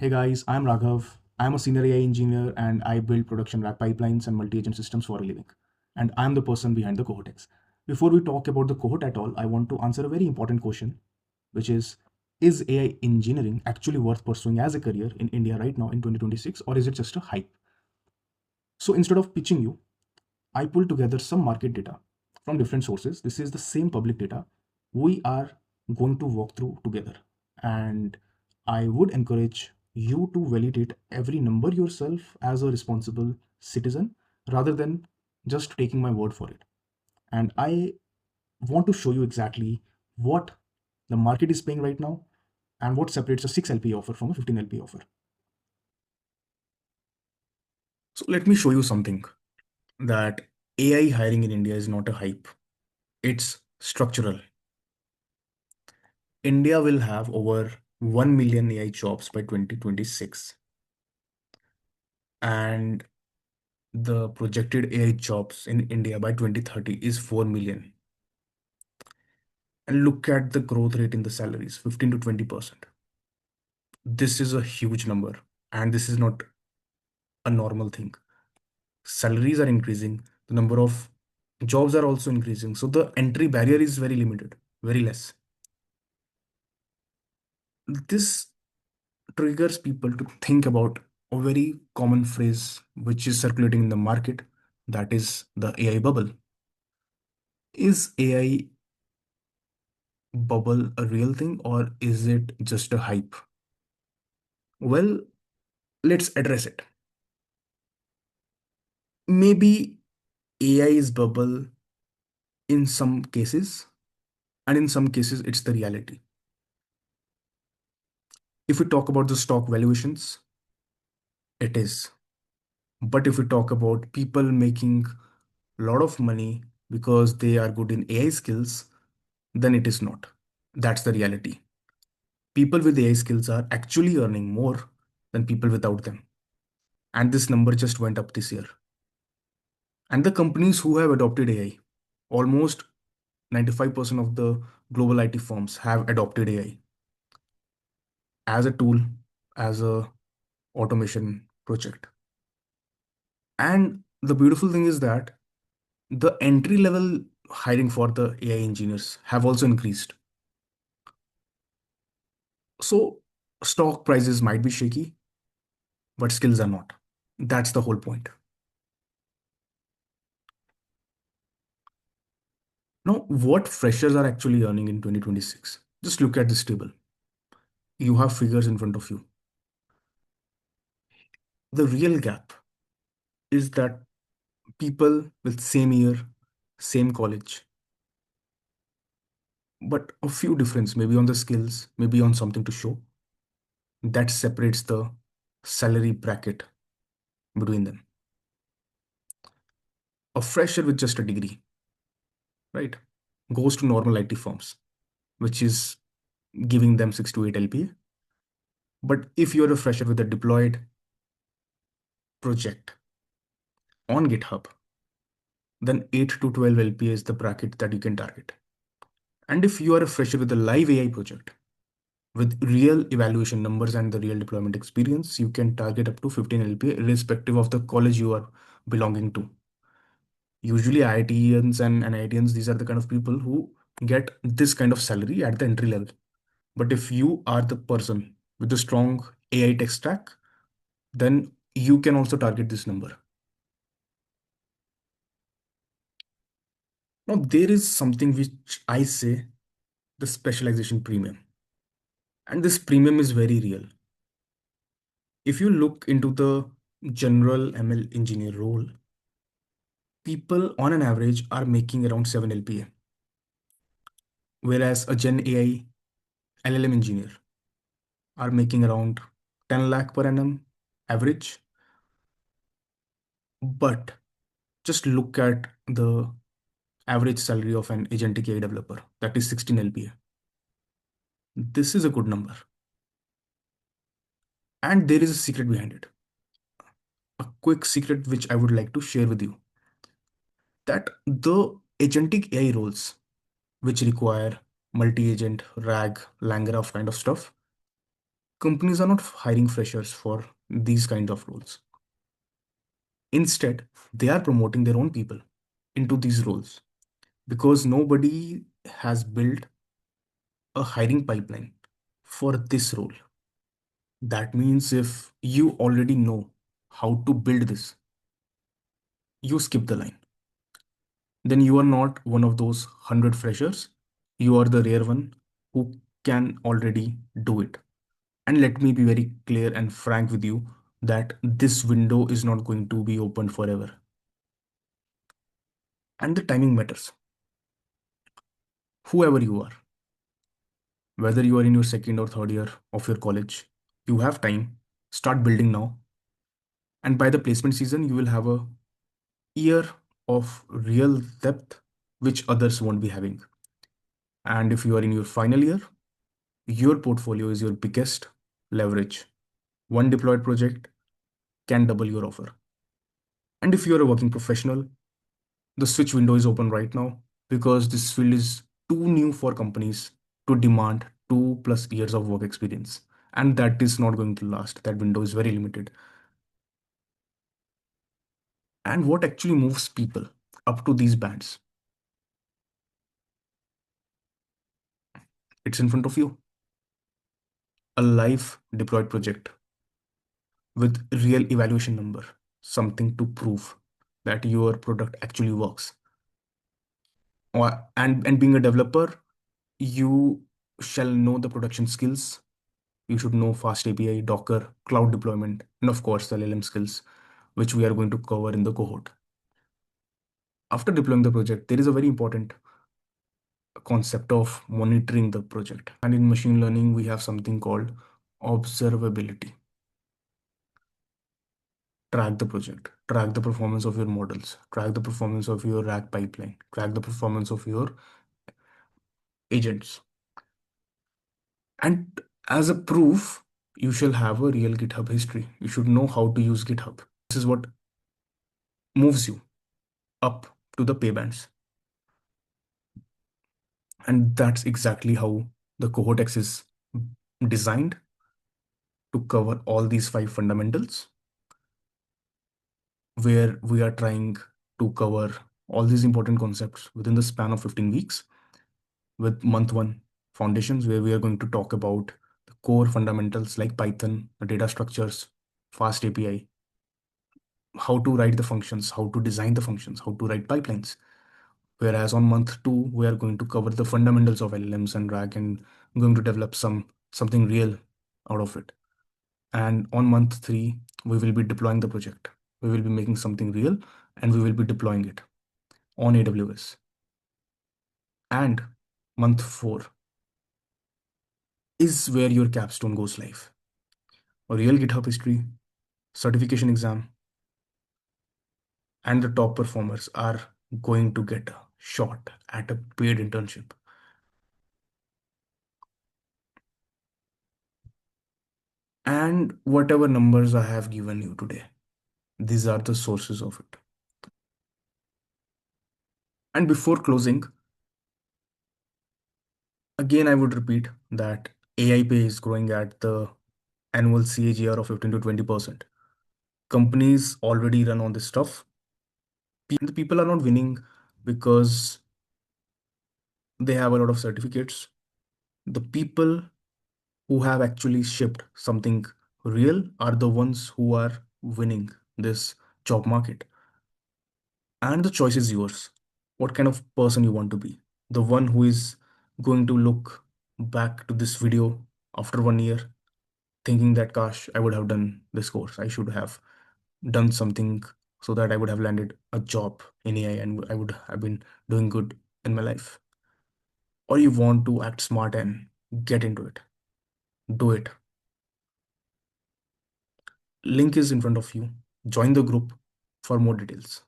Hey guys, I'm Raghav. I'm a senior AI engineer and I build production RAG pipelines and multi-agent systems for a living. And I'm the person behind the Cohortex. Before we talk about the cohort at all, I want to answer a very important question, which is AI engineering actually worth pursuing as a career in India right now in 2026, or is it just a hype? So instead of pitching you, I pulled together some market data from different sources. This is the same public data we are going to walk through together. And I would encourage you to validate every number yourself as a responsible citizen rather than just taking my word for it. And I want to show you exactly what the market is paying right now and what separates a 6 LP offer from a 15 LP offer. So let me show you something that AI hiring in India is not a hype. It's structural. India will have over 1 million AI jobs by 2026. And the projected AI jobs in India by 2030 is 4 million. And look at the growth rate in the salaries, 15 to 20%. This is a huge number. And this is not a normal thing. Salaries are increasing. The number of jobs are also increasing. So the entry barrier is very limited, very less. This triggers people to think about a very common phrase which is circulating in the market, that is the AI bubble. Is AI bubble a real thing or is it just a hype? Well, let's address it. Maybe AI is bubble in some cases, and in some cases, it's the reality. If we talk about the stock valuations, it is. But if we talk about people making a lot of money because they are good in AI skills, then it is not. That's the reality. People with AI skills are actually earning more than people without them. And this number just went up this year. And the companies who have adopted AI, almost 95% of the global IT firms have adopted AI as a tool, as a automation project. And the beautiful thing is that the entry level hiring for the AI engineers have also increased. So stock prices might be shaky, but skills are not. That's the whole point. Now, what freshers are actually earning in 2026? Just look at this table. You have figures in front of you. The real gap is that people with same year, same college, but a few difference, maybe on the skills, maybe on something to show, that separates the salary bracket between them. A fresher with just a degree, right, goes to normal IT firms, which is giving them 6 to 8 LPA. But if you're a fresher with a deployed project on GitHub, then 8 to 12 LPA is the bracket that you can target. And if you are a fresher with a live AI project, with real evaluation numbers and the real deployment experience, you can target up to 15 LPA irrespective of the college you are belonging to. Usually IITians and NITians, these are the kind of people who get this kind of salary at the entry level. But if you are the person with a strong AI tech stack, then you can also target this number. Now, there is something which I say the specialization premium. And this premium is very real. If you look into the general ML engineer role, people on an average are making around 7 LPA, whereas a Gen AI LLM engineer are making around 10 lakh per annum average. But just look at the average salary of an agentic AI developer, that is 16 LPA. This is a good number. And there is a secret behind it. A quick secret which I would like to share with you, that the agentic AI roles, which require multi-agent, RAG, LangGraph kind of stuff, Companies are not hiring freshers for these kinds of roles. Instead, they are promoting their own people into these roles because nobody has built a hiring pipeline for this role. That means if you already know how to build this, you skip the line. Then you are not one of those 100 freshers. You are the rare one who can already do it. And let me be very clear and frank with you that this window is not going to be opened forever. And the timing matters. Whoever you are, whether you are in your second or third year of your college, you have time. Start building now. And by the placement season, you will have a year of real depth which others won't be having. And if you are in your final year, your portfolio is your biggest leverage. One deployed project can double your offer. And if you're a working professional, the switch window is open right now because this field is too new for companies to demand 2+ years of work experience. And that is not going to last. That window is very limited. And what actually moves people up to these bands? It's in front of you. A live deployed project with real evaluation number, something to prove that your product actually works. And being a developer, you shall know the production skills. You should know fast API, Docker, cloud deployment, and of course the LLM skills, which we are going to cover in the cohort. After deploying the project, there is a very important concept of monitoring the project. And in machine learning, we have something called observability. Track the project, track the performance of your models, track the performance of your rack pipeline, track the performance of your agents. And as a proof, you shall have a real GitHub history. You should know how to use GitHub. This is what moves you up to the pay bands. And that's exactly how the Cohortex is designed to cover all these 5 fundamentals, where we are trying to cover all these important concepts within the span of 15 weeks with month 1 foundations, where we are going to talk about the core fundamentals like Python, the data structures, fast API, how to write the functions, how to design the functions, how to write pipelines. Whereas on month 2, we are going to cover the fundamentals of LLMs and RAG and going to develop something real out of it. And on month 3, we will be deploying the project. We will be making something real and we will be deploying it on AWS. And month 4 is where your capstone goes live. A real GitHub history, certification exam, and the top performers are going to get a shot at a paid internship. And whatever numbers I have given you today, these are the sources of it. And before closing, again, I would repeat that AI pay is growing at the annual CAGR of 15 to 20%. Companies already run on this stuff. The people are not winning because they have a lot of certificates. The people who have actually shipped something real are the ones who are winning this job market. And the choice is yours. What kind of person you want to be? The one who is going to look back to this video after 1 year thinking that, gosh, I would have done this course. I should have done something so that I would have landed a job in AI and I would have been doing good in my life. Or you want to act smart and get into it. Do it. Link is in front of you. Join the group for more details.